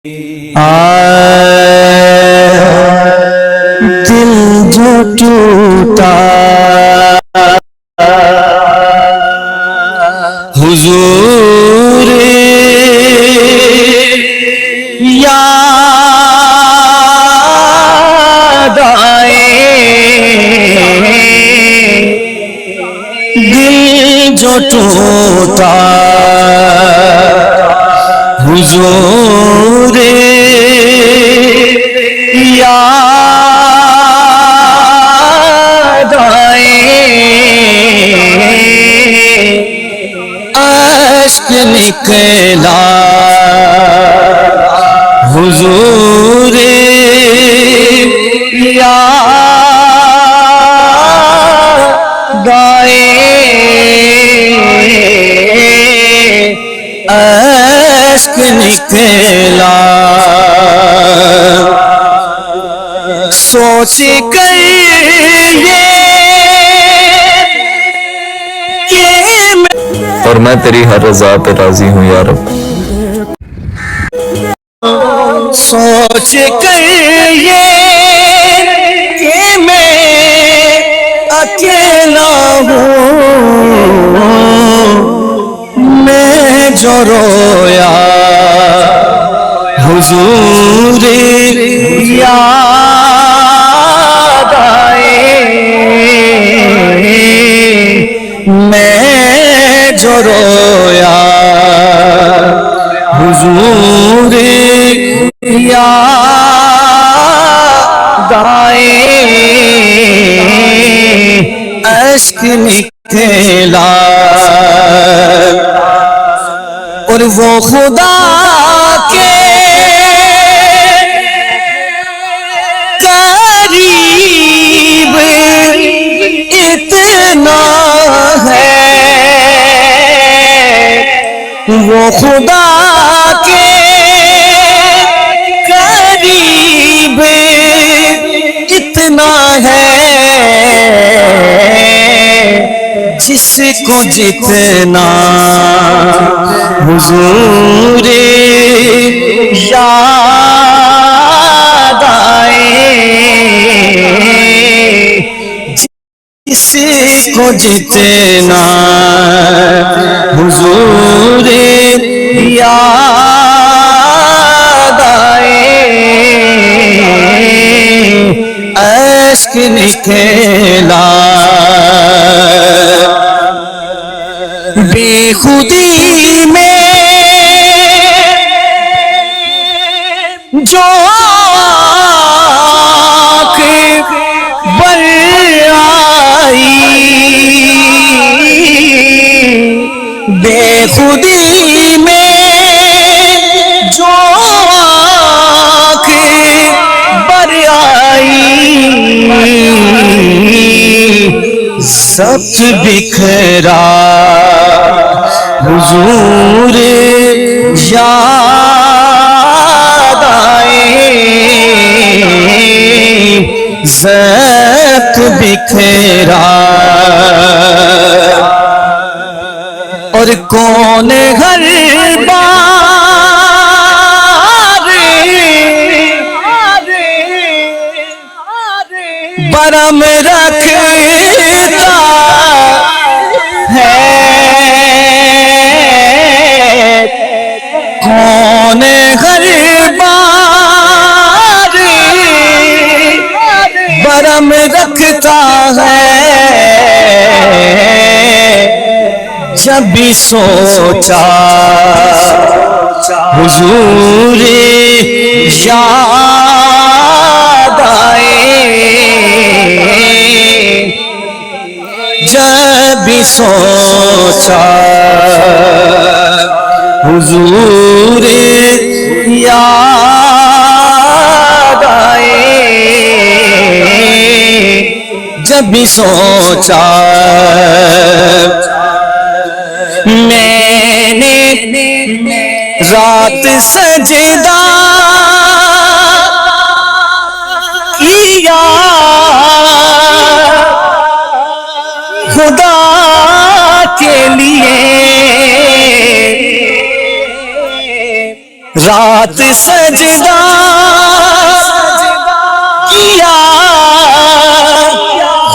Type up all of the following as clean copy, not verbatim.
دل جو ٹوٹا حضور یاد آئے، دل جو ٹوٹا حضور یاد آئے، اشک نکلا حضور یاد آئے، اشک نکلا سوچ کر اور میں تیری ہر رضا پہ راضی ہوں یا رب۔ سوچ کر یہ کہ میں اکیلا ہوں، میں جو رویا حضور یاد آئے، میں جو رویا حضور یاد آئے، اشک نکلا اور وہ خدا کے قریب اتنا ہے، وہ خدا کے قریب اتنا ہے، جس کو جتنا حضور یاد آئے، جس کو جتنا حضور یاد آئے، اشک نکلا بے خودی میں جو آنکھ بر آئی، بے خودی میں جو آنکھ بر آئی، سب بکھرا حضور یاد آئے، سب بکھرا اور کون ہر بار برم رکھتا ہے، کون ہر بار برم رکھتا ہے، جب بھی سوچا حضور یاد آئے، جب بھی سوچا حضور یاد آئے، جب بھی سوچا میں نے رات سجدہ کیا خدا کے لیے، رات سجدہ کیا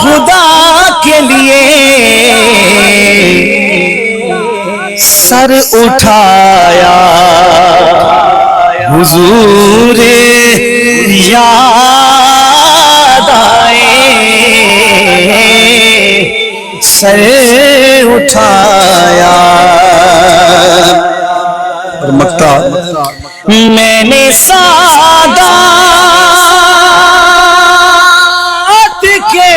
خدا کے لیے، سر اٹھایا حضور یاد آئے، سر اٹھایا اور مقطع میں نے سادات کے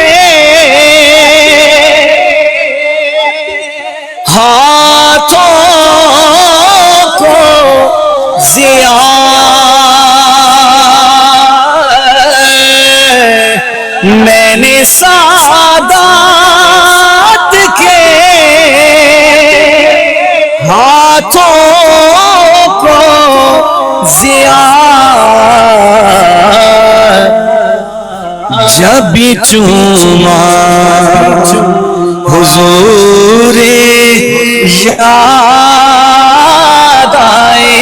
ہاتھوں کو ضیاء، میں نے سادات کے ہاتھوں کو ضیاء جب بھی چوما حضور یاد آئے،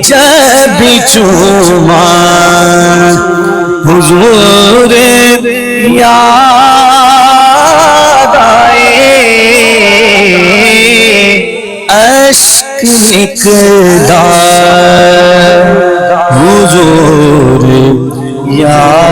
جب بھی چوما حضور یاد آئے، اشک مقدار حضور یاد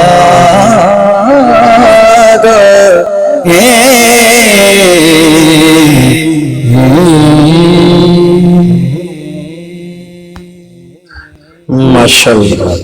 ماشاءاللہ۔